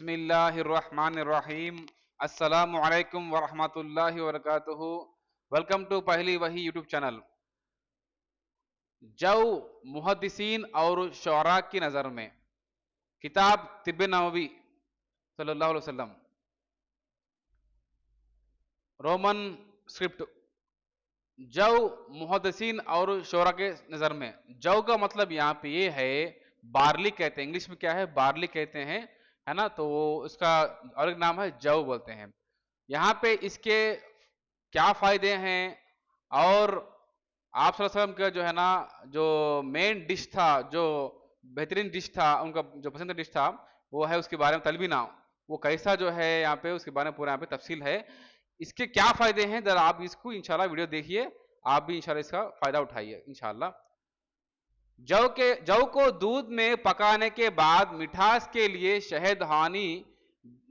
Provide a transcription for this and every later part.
بسم اللہ الرحمن الرحیم السلام علیکم ورحمۃ اللہ وبرکاتہ۔ ویلکم ٹو پہلی وحی یوٹیوب چینل۔ جو محدثین اور شعراء کی نظر میں کتاب طب نبوی صلی اللہ علیہ وسلم رومن اسکرپٹ۔ جو محدثین اور شعراء کے نظر میں، جو کا مطلب یہاں پہ یہ ہے، بارلی کہتے ہیں، انگلش میں کیا ہے، بارلی کہتے ہیں، ہے نا، تو اس کا الگ نام ہے جو بولتے ہیں۔ یہاں پہ اس کے کیا فائدے ہیں، اور آپ صلی اللہ علیہ وسلم کا جو ہے نا، جو مین ڈش تھا، جو بہترین ڈش تھا، ان کا جو پسند ڈش تھا، وہ ہے اس کے بارے میں تلبینہ۔ وہ کیسا جو ہے یہاں پہ اس کے بارے میں پورا یہاں پہ تفصیل ہے۔ اس کے کیا فائدے ہیں، ذرا آپ اس کو انشاءاللہ ویڈیو دیکھیے، آپ بھی انشاءاللہ اس کا فائدہ اٹھائیے انشاءاللہ۔ جو کو دودھ میں پکانے کے بعد مٹھاس کے لیے شہد ہانی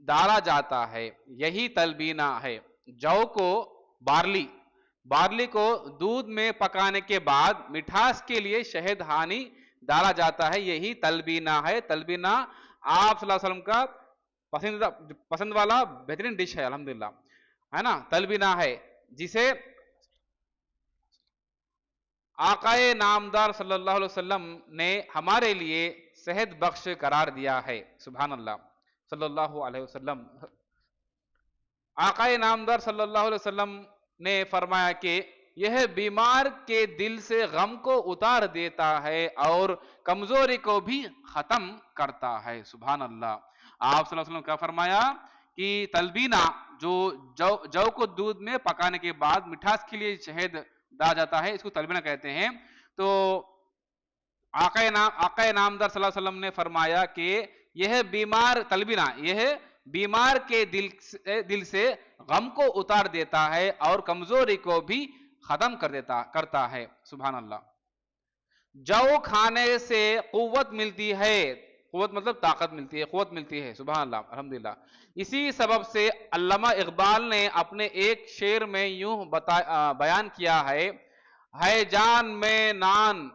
ڈالا جاتا ہے، یہی تلبینہ ہے۔ جو کو بارلی کو دودھ میں پکانے کے بعد مٹھاس کے لیے شہد ہانی ڈالا جاتا ہے، یہی تلبینہ ہے۔ تلبینہ آپ صلی اللہ علیہ وسلم کا پسند والا بہترین ڈش ہے، الحمدللہ، ہے نا، تلبینہ ہے، جسے آقائے نامدار صلی اللہ علیہ وسلم نے ہمارے لیے صحت بخش قرار دیا ہے۔ سبحان اللہ، صلی اللہ علیہ وسلم۔ آقائے نامدار صلی اللہ علیہ وسلم نے فرمایا کہ یہ بیمار کے دل سے غم کو اتار دیتا ہے اور کمزوری کو بھی ختم کرتا ہے۔ سبحان اللہ۔ آپ صلی اللہ علیہ وسلم کا فرمایا کہ تلبینہ جو کو دودھ میں پکانے کے بعد مٹھاس کے لیے شہد ڈالا جاتا ہے، اس کو تلبینہ کہتے ہیں۔ تو آقائے نامدار صلی اللہ علیہ وسلم نے فرمایا کہ یہ تلبینہ یہ بیمار کے دل سے غم کو اتار دیتا ہے اور کمزوری کو بھی ختم کرتا ہے۔ سبحان اللہ۔ جو کھانے سے قوت ملتی ہے، قوت مطلب طاقت ملتی ہے، قوت ملتی ہے، سبحان اللہ، الحمدللہ۔ اسی سبب سے علامہ اقبال نے اپنے ایک شعر میں یوں بیان کیا ہے جان میں نان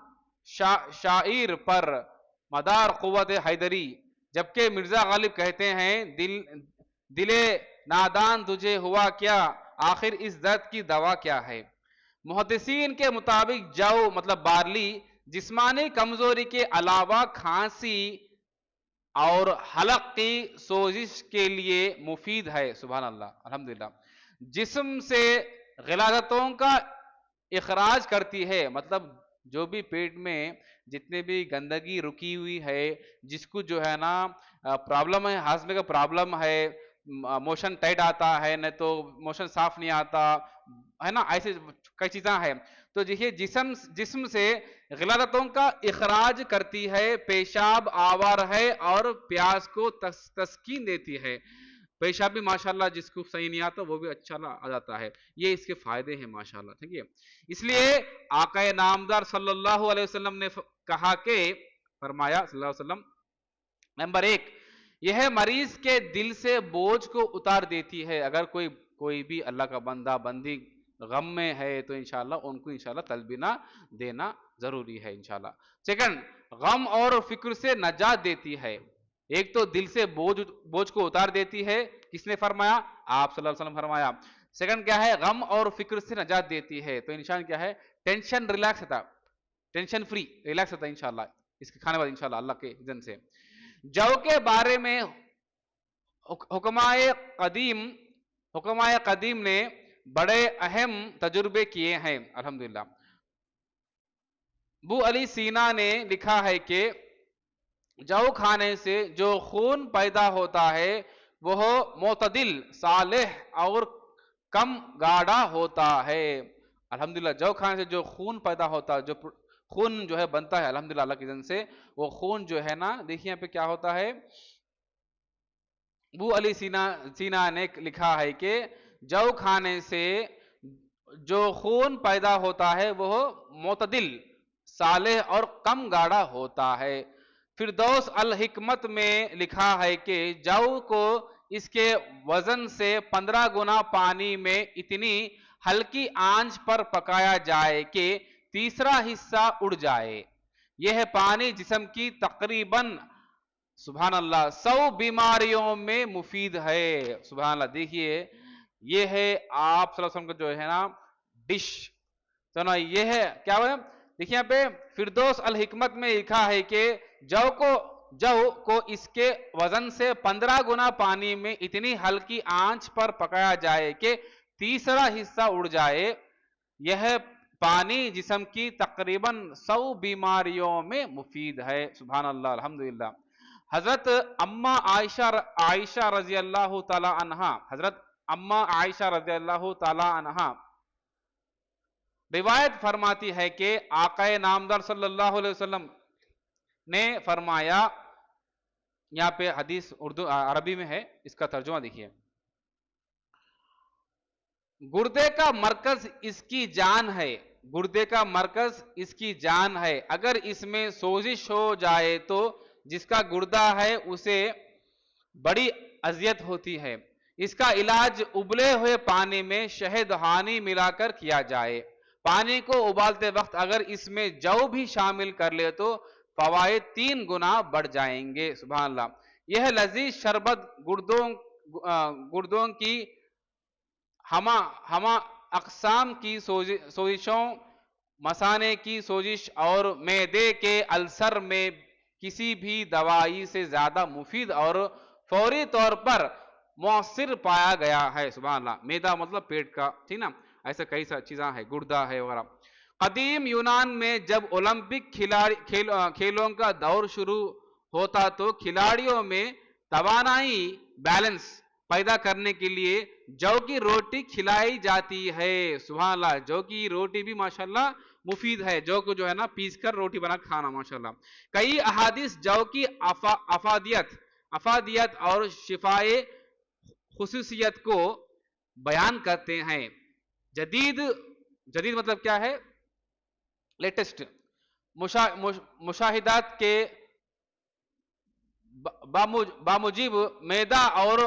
شاعر پر مدار قوت حیدری، جبکہ مرزا غالب کہتے ہیں دل نادان تجھے ہوا کیا، آخر اس درد کی دوا کیا ہے۔ محدثین کے مطابق جو مطلب بارلی جسمانی کمزوری کے علاوہ کھانسی اور حلق کی سوزش کے لیے مفید ہے۔ سبحان اللہ، الحمدللہ۔ جسم سے غلاظتوں کا اخراج کرتی ہے، مطلب جو بھی پیٹ میں جتنے بھی گندگی رکی ہوئی ہے، جس کو جو ہے نا پرابلم ہے، ہاضمے کا پرابلم ہے، موشن ٹائٹ آتا ہے، نہ تو موشن صاف نہیں آتا ہے نا، ایسے کئی چیزیں ہیں، تو یہ جسم سے غلاظتوں کا اخراج کرتی ہے، پیشاب آور ہے اور پیاس کو تسکین دیتی ہے۔ پیشاب بھی ماشاءاللہ جس کو صحیح نہیں آتا وہ بھی اچھا آ جاتا ہے، یہ اس کے فائدے ہیں ماشاءاللہ، ٹھیک ہے۔ اس لیے آقائے نامدار صلی اللہ علیہ وسلم نے کہا کہ فرمایا صلی اللہ علیہ وسلم، نمبر 1، یہ مریض کے دل سے بوجھ کو اتار دیتی ہے۔ اگر کوئی بھی اللہ کا بندہ بندی غم میں ہے تو انشاءاللہ ان کو انشاءاللہ تلبینہ دینا ضروری ہے انشاءاللہ۔ سیکنڈ، غم اور فکر سے نجات دیتی ہے۔ ایک تو دل سے بوجھ کو اتار دیتی ہے، کس نے فرمایا؟ آپ صلی اللہ علیہ وسلم فرمایا۔ سیکنڈ کیا ہے؟ غم اور فکر سے نجات دیتی ہے، تو انشاءاللہ کیا ہے؟ ٹینشن ریلیکس ہوتا، ٹینشن فری ریلیکس ہوتا ہے انشاءاللہ اس کے کھانے بعد انشاءاللہ اللہ کے اذن سے۔ جو کے بارے میں حکمائے قدیم نے بڑے اہم تجربے کیے ہیں، الحمدللہ۔ ابو علی سینا نے لکھا ہے کہ جو کھانے سے جو خون پیدا ہوتا ہے وہ معتدل، صالح اور کم گاڑھا ہوتا ہے۔ الحمدللہ، جو کھانے سے جو خون پیدا ہوتا ہے، جو خون جو ہے بنتا ہے الحمدللہ اللہ کی اذن سے، وہ خون جو ہے نا، دیکھیے یہاں پہ کیا ہوتا ہے، ابو علی سینا نے لکھا ہے کہ جو کھانے سے جو خون پیدا ہوتا ہے وہ معتدل، صالح اور کم گاڑھا ہوتا ہے۔ فردوس الحکمت میں لکھا ہے کہ جو کو اس کے وزن سے 15 گنا پانی میں اتنی ہلکی آنچ پر پکایا جائے کہ تیسرا حصہ اڑ جائے، یہ پانی جسم کی تقریباً सुभान अल्लाह, 100 बीमारियों में मुफीद है। सुभान अल्लाह। देखिए ये है आप सल्लल्लाहु अलैहि वसल्लम का जो है ना डिश, तो ना ये है क्या है। देखिए यहाँ पे फिरदौस अल हिकमत में लिखा है कि जौ को इसके वजन से 15 गुना पानी में इतनी हल्की आंच पर पकाया जाए कि तीसरा हिस्सा उड़ जाए। यह पानी जिस्म की तकरीबन 100 बीमारियों में मुफीद है। सुभान अल्लाह, अल्हम्दुलिल्लाह। हजरत अम्मा आयशा रजी अल्लाह ताला अन्हा, हजरत अम्मा आयशा रजी अल्लाह ताला अन्हा रिवायत फरमाती है कि आकाए नामदार सल्लल्लाहु अलैहि वसल्लम ने फरमाया, यहाँ पे हदीस उर्दू अरबी में है, इसका तर्जुमा देखिए। गुर्दे का मरकज इसकी जान है, गुर्दे का मरकज इसकी जान है। अगर इसमें सोजिश हो जाए तो जिसका गुर्दा है उसे बड़ी अजियत होती है। इसका इलाज उबले हुए पानी में शहद हानी मिलाकर किया जाए। पानी को उबालते वक्त अगर इसमें जौ भी शामिल कर ले तो फवायद 3 गुना बढ़ जाएंगे। सुभान अल्लाह। यह लजीज शरबत गुर्दों की हमा अकसाम की सोजिशों, मसाने की सोजिश और मैदे के अल्सर में किसी भी दवाई से ज्यादा मुफीद और फौरी तौर पर मौसर पाया गया है। सुभान अल्लाह। मैदा मतलब पेट का, ठीक ना, ऐसे कई सारी चीजें हैं, गुर्दा है वगैरह। कदीम यूनान में जब ओलंपिक खेलों का दौर शुरू होता तो खिलाड़ियों में तवानाई बैलेंस पैदा करने के लिए जौ की रोटी खिलाई जाती है। सुभान अल्लाह। जौ की रोटी भी माशाल्लाह मुफीद है, जौ को जो है ना पीस कर रोटी बना खाना माशाल्लाह। कई अहादीस जौ की अफादियत और शिफाए खुसूसियत को बयान करते हैं। जदीद मतलब क्या है, लेटेस्ट मुशाहिदात के बामुजिब मैदा और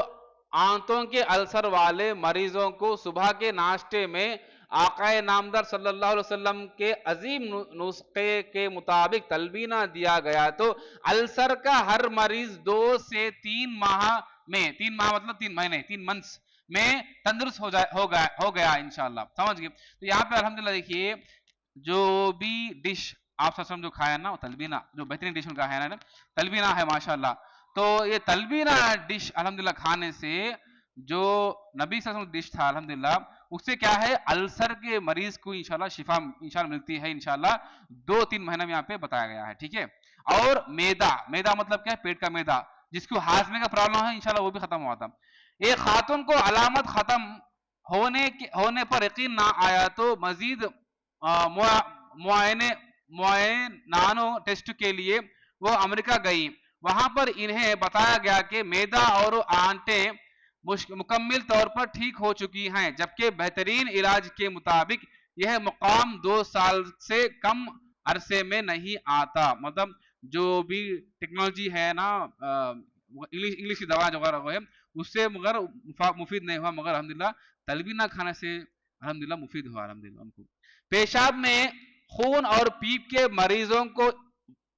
आंतों के अल्सर वाले मरीजों को सुबह के नाश्ते में आकाए नामदार सल्लल्लाहु अलैहि वसल्लम के अजीम नुस्खे के मुताबिक तलबीना दिया गया तो अल्सर का हर मरीज 2 से 3 माह में, 3 माह मतलब 3 महीने, 3 मंथ्स में तंदुरुस्त हो गया इंशाअल्लाह। समझ गए। तो यहाँ पे अल्हम्दुलिल्लाह देखिए जो भी डिश आप सब जो खाया ना, तलबीना जो बेहतरीन डिश उनका है ना, तलबीना है माशाअल्लाह। तो ये तलबीना डिश अल्हम्दुलिल्लाह खाने से जो नबी सल्लल्लाहु अलैहि वसल्लम डिश था अल्हम्दुलिल्लाह, उससे क्या है अल्सर के मरीज को इंशाल्लाह शिफा इंशाल्लाह मिलती है इंशाल्लाह। 2-3 महीने में यहाँ पे बताया गया है, ठीक है। और मैदा मतलब क्या है, पेट का मैदा, जिसको हाजमे का प्रॉब्लम है इंशाल्लाह वो भी खत्म हुआ था। एक खातून को अलामत खत्म होने पर यकीन ना आया तो मजीद मुआयनानो टेस्ट के लिए वो अमेरिका गई। वहां पर इन्हें बताया गया कि मैदा और आंटे मुकम्मल तौर पर ठीक हो चुकी हैं, जबकि बेहतरीन इलाज के मुताबिक यह मुकाम 2 साल से कम अरसे में नहीं आता। मतलब जो भी टेक्नोलॉजी है ना, इंग्लिश की दवा जो है उससे मगर मुफीद नहीं हुआ, मगर अल्हम्दुलिल्लाह तलबीना खाने से अल्हम्दुलिल्लाह मुफीद हुआ अल्हम्दुलिल्लाह उनको। पेशाब में खून और पीप के मरीजों को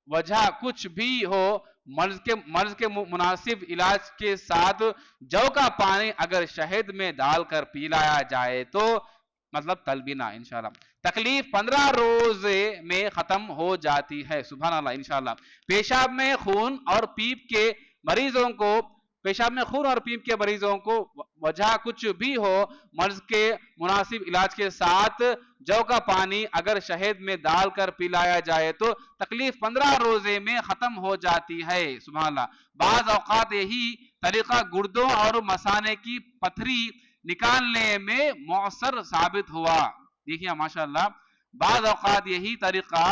वजह कुछ भी हो, मर्ज के मुनासिब इलाज के साथ जौ का पानी अगर शहद में डालकर पिलाया जाए तो मतलब तलबीना इंशाल्लाह तकलीफ 15 रोजे में खत्म हो जाती है। सुभान अल्लाह। इंशाल्लाह पेशाब में खून और पीप के मरीजों को वजह कुछ भी हो, मर्ज के मुनासिब इलाज के साथ जौ का पानी अगर शहद में डालकर पिलाया जाए तो तकलीफ 15 रोजे में खत्म हो जाती है। सुभान अल्लाह। बाज औकात यही तरीका गुर्दों और मसाने की पथरी निकालने में मौसर साबित हुआ। देखिए माशाअल्लाह, बाज औकात यही तरीका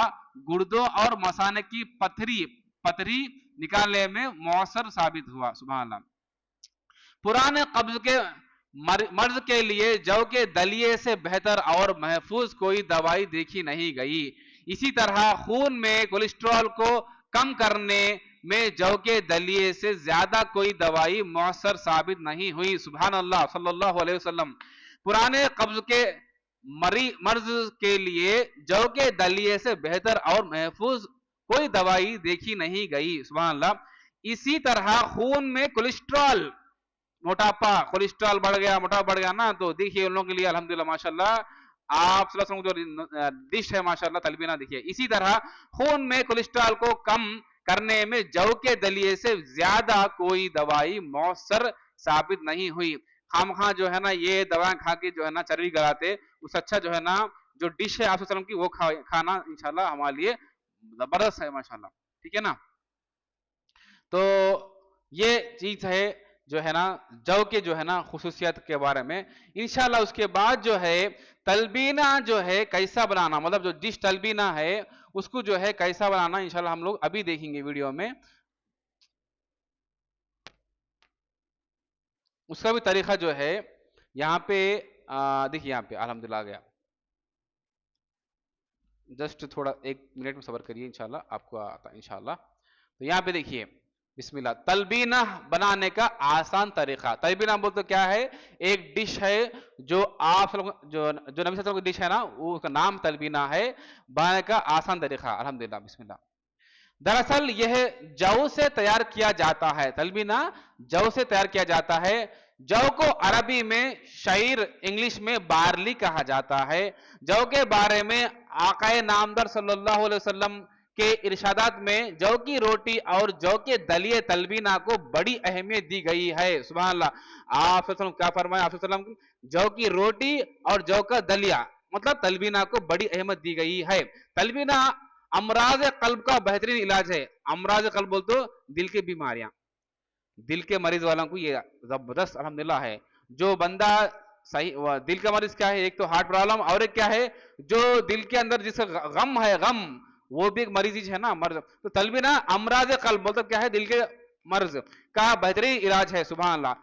गुर्दों और मसाने की पथरी निकालने में मौसर साबित हुआ। सुभान अल्लाह। पुराने कब्ज के मर्ज के लिए जौ के दलिए से बेहतर और महफूज कोई दवाई देखी नहीं गई। इसी तरह खून में कोलेस्ट्रॉल को कम करने में जौ के दलिए से ज्यादा कोई दवाई मौसर साबित नहीं हुई। सुभान अल्लाह सल्लल्लाहु अलैहि वसल्लम। पुराने कब्ज के मर्ज के लिए जौ के दलिए से बेहतर और महफूज कोई दवाई देखी नहीं गई। सुभान अल्लाह। इसी तरह खून में कोलेस्ट्रॉल, मोटापा, कोलेस्ट्रॉल बढ़ गया, मोटापा बढ़ गया ना, तो देखिए उन लोगों के लिए अल्हम्दुलिल्लाह माशाल्लाह आप सल्लल्लाहु अलैहि वसल्लम जो डिश है माशाल्लाह तलबीना, देखिए इसी तरह खून में कोलेस्ट्रॉल को कम करने में जौ के दलिए से ज्यादा कोई दवाई मौसर साबित नहीं हुई। खामखा जो है ना ये दवा खा के जो है ना चर्बी गलाते, उससे अच्छा जो है ना जो डिश है आप सल्लल्लाहु अलैहि वसल्लम की वो खाना इंशाल्लाह हमारे लिए जबरदस्त है माशाल्लाह, ठीक है ना। तो ये चीज है जो है ना जौ के जो है ना खुसूसियत के बारे में। इंशाल्लाह उसके बाद जो है तलबीना जो है कैसा बनाना, मतलब जो डिश तलबीना है उसको जो है कैसा बनाना इंशाल्लाह हम लोग अभी देखेंगे वीडियो में। उसका भी तरीका जो है यहाँ पे देखिए, यहाँ पे अल्हम्दुलिल्लाह आ गया। जस्ट थोड़ा 1 मिनट में सब्र करिए, इंशाल्लाह आपको आता है इंशाल्लाह। तो यहाँ पे देखिए बिस्मिल्लाह, तलबीना बनाने का आसान तरीका। तलबीना बोल तो क्या है, एक डिश है जो आप जो जो नबी सल्लल्लाहु अलैहि वसल्लम की डिश है ना, वो उसका नाम तलबीना है। बनाने का आसान तरीका अल्हम्दुलिल्लाह बिस्मिल्लाह। दरअसल यह जौ से तैयार किया जाता है, तलबीना जौ से तैयार किया जाता है। जौ को अरबी में शईर, इंग्लिश में बार्ली कहा जाता है। जौ के बारे में आकाए नामदार सल्लल्लाहु अलैहि वसल्लम के इरशादात में जौ की रोटी और जौ के दलिए तलबीना को बड़ी अहमियत दी गई है। सुभान अल्लाह। आप क्या फरमाया आप वसल्लम, जौ की रोटी और जौ का दलिया मतलब तलबीना को बड़ी अहमियत दी गई है। तलबीना अमराज कल्ब का बेहतरीन इलाज है। अमराज कल्ब बोल तो दिल की बीमारियां, दिल के मरीज वालों को ये जबरदस्त अल्हम्दुलिल्लाह है। जो बंदा सही दिल का मरीज क्या है, एक तो हार्ट प्रॉब्लम, और एक क्या है जो दिल के अंदर जिसका गम है, गम वो भी एक मरीज है ना, मर्ज। तो तलबीना अमराज कल्ब बोलते क्या है, दिल के मर्ज का बेहतरीन इलाज है। सुभान अल्लाह।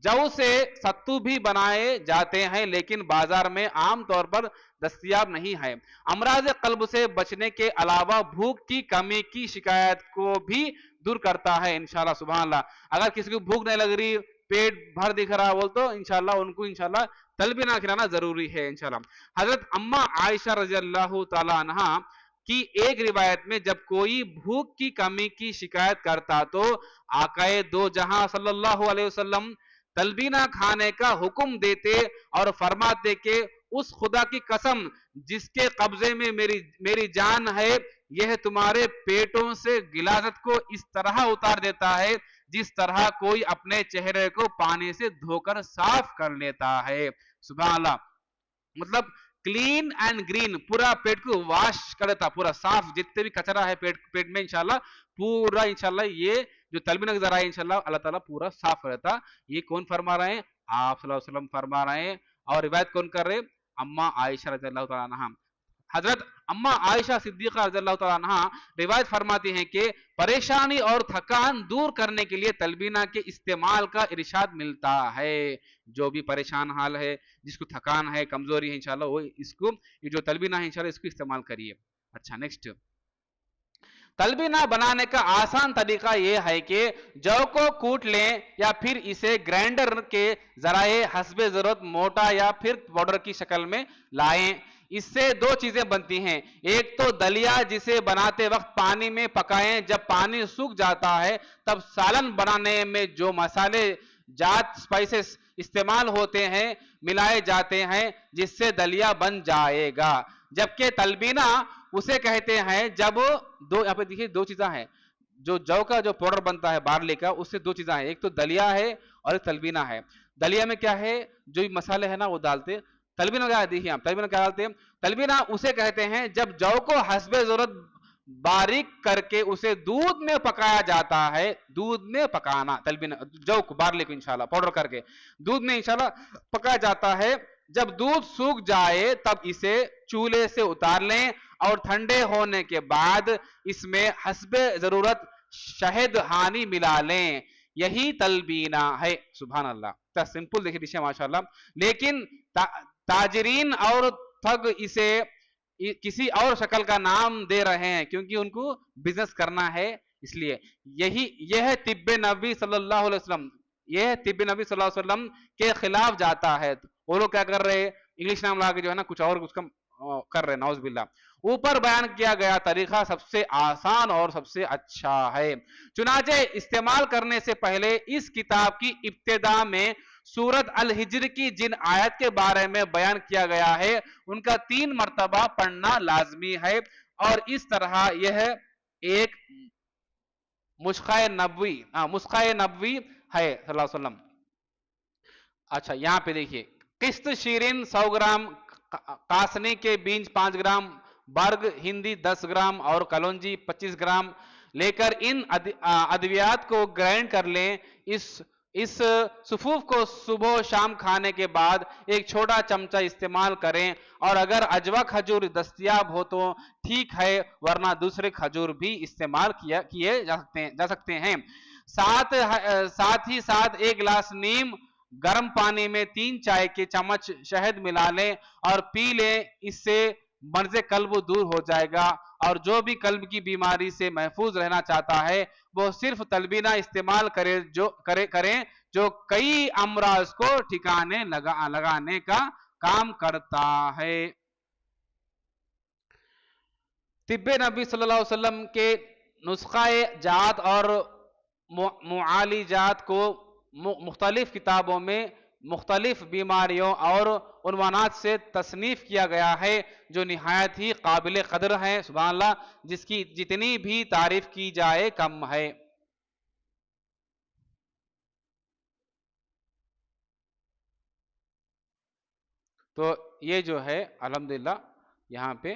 जौ से सत्तू भी बनाए जाते हैं लेकिन बाजार में आम तौर पर दस्तयाब नहीं है। अमराज कल्ब से बचने के अलावा भूख की कमी की शिकायत को भी दूर करता है इंशाल्लाह। सुभान अल्लाह। अगर किसी को भूख नहीं लग रही, पेट भर दिख रहा बोल तो इंशाल्लाह उनको इंशाल्लाह तलबीना खिलाना जरूरी है इंशाल्लाह। हजरत अम्मा आयशा रजी अल्लाह तआला अन्हा की एक रिवायत में जब कोई भूख की कमी की शिकायत करता तो आकाए दो जहां सल्लल्लाहु अलैहि वसल्लम तलबीना खाने का हुक्म देते और फरमाते कि उस खुदा की कसम जिसके कब्जे में मेरी जान है, यह तुम्हारे पेटों से गिलाजत को इस तरह उतार देता है जिस तरह कोई अपने चेहरे को पानी से धोकर साफ कर लेता है। सुभान अल्लाह। मतलब क्लीन एंड ग्रीन, पूरा पेट को वॉश कर देता, पूरा साफ, जितने भी कचरा है पेट में इंशाल्लाह पूरा इंशाल्लाह ये जो तलबीना का जरा है इंशाल्लाह अल्लाह ताला पूरा साफ कर देता। ये कौन फरमा रहे हैं, आप सल्लल्लाहु अलैहि वसल्लम फरमा रहे हैं। और रिवायत कौन कर रहे हैं, अम्मा आयशा रज़ियल्लाहु तआला अन्हा। हजरत अम्मा आयशा सिद्दीक़ा रज़ियल्लाहु तआला अन्हा रिवायत फरमाती हैं कि परेशानी और थकान दूर करने के लिए तलबीना के इस्तेमाल का इरशाद मिलता है। जो भी परेशान हाल है, जिसको थकान है, कमजोरी है, इंशाल्लाह वो इसको, ये जो तलबीना है इंशाल्लाह इसको इस्तेमाल करिए। अच्छा नेक्स्ट, तलबीना बनाने का आसान तरीका यह है कि जौ को कूट लें या फिर इसे ग्राइंडर के जराए हस्बे जरूरत मोटा या फिर पाउडर की शक्ल में लाएं। इससे दो चीजें बनती हैं, एक तो दलिया जिसे बनाते वक्त पानी में पकाएं, जब पानी सूख जाता है तब सालन बनाने में जो मसाले जात स्पाइसेस इस्तेमाल होते हैं मिलाए जाते हैं जिससे दलिया बन जाएगा। जबकि तलबीना उसे कहते हैं जब दो, यहाँ पे देखिए दो चीजें हैं, जो जौ का जो पाउडर बनता है बार्ली का, उससे दो चीजें हैं, एक तो दलिया है और एक तलबीना है। दलिया में क्या है, जो मसाले है ना वो डालते, तलबीना क्या देखिए आप, तलबीना क्या डालते हैं, तलबीना उसे कहते हैं जब जौ को हस्बे जरूरत बारीक करके उसे दूध में पकाया जाता है। दूध में पकाना तलबीना, जौ को बार्ली को इंशाल्लाह पाउडर करके दूध में इंशाल्लाह पकाया जाता है। जब दूध सूख जाए तब इसे चूल्हे से उतार लें और ठंडे होने के बाद इसमें हस्बे जरूरत शहद हानी मिला लें, यही तलबीना है। सुभान अल्लाह। सिंपल देखिए डिश है माशाल्लाह, लेकिन ताजरीन और ठग इसे किसी और शक्ल का नाम दे रहे हैं क्योंकि उनको बिजनेस करना है, इसलिए यह तिब्बे नबी सल्लल्लाहु अलैहि वसल्लम, यह तिब्बे नबी सल्लल्लाहु अलैहि वसल्लम के खिलाफ जाता है। वो लोग क्या कर रहे हैं, इंग्लिश नाम लगा के जो है ना कुछ और उसका कर रहे हैं, नौज बिल्ला। اوپر بیان کیا گیا طریقہ سب سے آسان اور سب سے اچھا ہے۔ چنانچہ استعمال کرنے سے پہلے اس کتاب کی ابتدا میں سورت الحجر کی جن آیت کے بارے میں بیان کیا گیا ہے ان کا 3 مرتبہ پڑھنا لازمی ہے، اور اس طرح یہ ایک مسخہ نبوی ہے صلی اللہ علیہ وسلم۔ اچھا یہاں پہ دیکھیے، قسط شیرین 100 گرام، کاسنی کے بیج 5 گرام، برگ ہندی 10 گرام اور کلونجی 25 گرام لے کر ان ادویات کو گرائنڈ کر لیں۔ اس صفوف کو صبح و شام کھانے کے بعد ایک چھوٹا چمچہ استعمال کریں، اور اگر اجوا کھجور دستیاب ہو تو ٹھیک ہے، ورنہ دوسرے کھجور بھی استعمال کیے جا سکتے ہیں۔ ساتھ ہی ساتھ 1 گلاس نیم گرم پانی میں 3 چائے کے چمچ شہد ملا لیں اور پی لیں، اس سے مرض قلب دور ہو جائے گا۔ اور جو بھی قلب کی بیماری سے محفوظ رہنا چاہتا ہے وہ صرف تلبینہ استعمال کریں جو کئی امراض کو ٹھکانے لگانے کا کام کرتا ہے۔ طب نبی صلی اللہ علیہ وسلم کے نسخہ جات اور معالجات کو مختلف کتابوں میں مختلف بیماریوں اور عنوانات سے تصنیف کیا گیا ہے جو نہایت ہی قابل قدر ہیں، سبحان اللہ، جس کی جتنی بھی تعریف کی جائے کم ہے۔ تو یہ جو ہے الحمدللہ یہاں پہ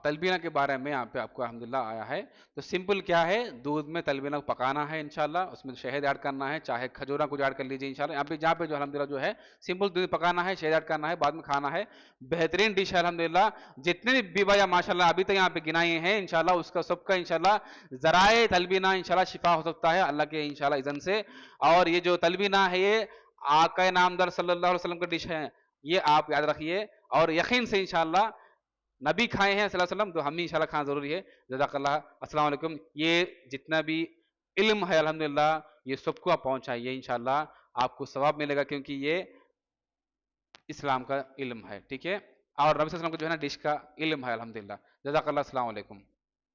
تلبینہ کے بارے میں یہاں پہ آپ کو الحمدللہ آیا ہے۔ تو سمپل کیا ہے، دودھ میں تلبینہ کو پکانا ہے انشاءاللہ، اس میں شہد ایڈ کرنا ہے، چاہے کھجورا کچھ ایڈ کر لیجیے انشاءاللہ۔ یہاں پہ جہاں پہ جو الحمدللہ جو ہے سمپل دودھ پکانا ہے، شہد ایڈ کرنا ہے، بعد میں کھانا ہے۔ بہترین ڈش ہے الحمدللہ، جتنے بھی بیوہ ماشاءاللہ ابھی تک یہاں پہ گنائے ہیں انشاءاللہ اس کا سب کا انشاءاللہ ذرائع تلبینہ انشاءاللہ شفا ہو سکتا ہے اللہ کے انشاءاللہ اذن سے۔ اور یہ جو تلبینہ ہے یہ آقا نامدار صلی اللہ علیہ وسلم کا ڈش ہے، یہ آپ یاد رکھیے، اور یقین سے انشاءاللہ نبی کھائے ہیں صلی اللہ علیہ وسلم تو ہم بھی انشاءاللہ کھانا ضروری ہے۔ جزاک اللہ۔ السلام علیکم۔ یہ جتنا بھی علم ہے الحمدللہ یہ سب کو آپ پہنچائیے، انشاءاللہ آپ کو ثواب ملے گا، کیونکہ یہ اسلام کا علم ہے، ٹھیک ہے، اور نبی صلی اللہ علیہ وسلم کو جو ہے نا ڈش کا علم ہے الحمدللہ۔ جزاک اللہ۔ السلام علیکم۔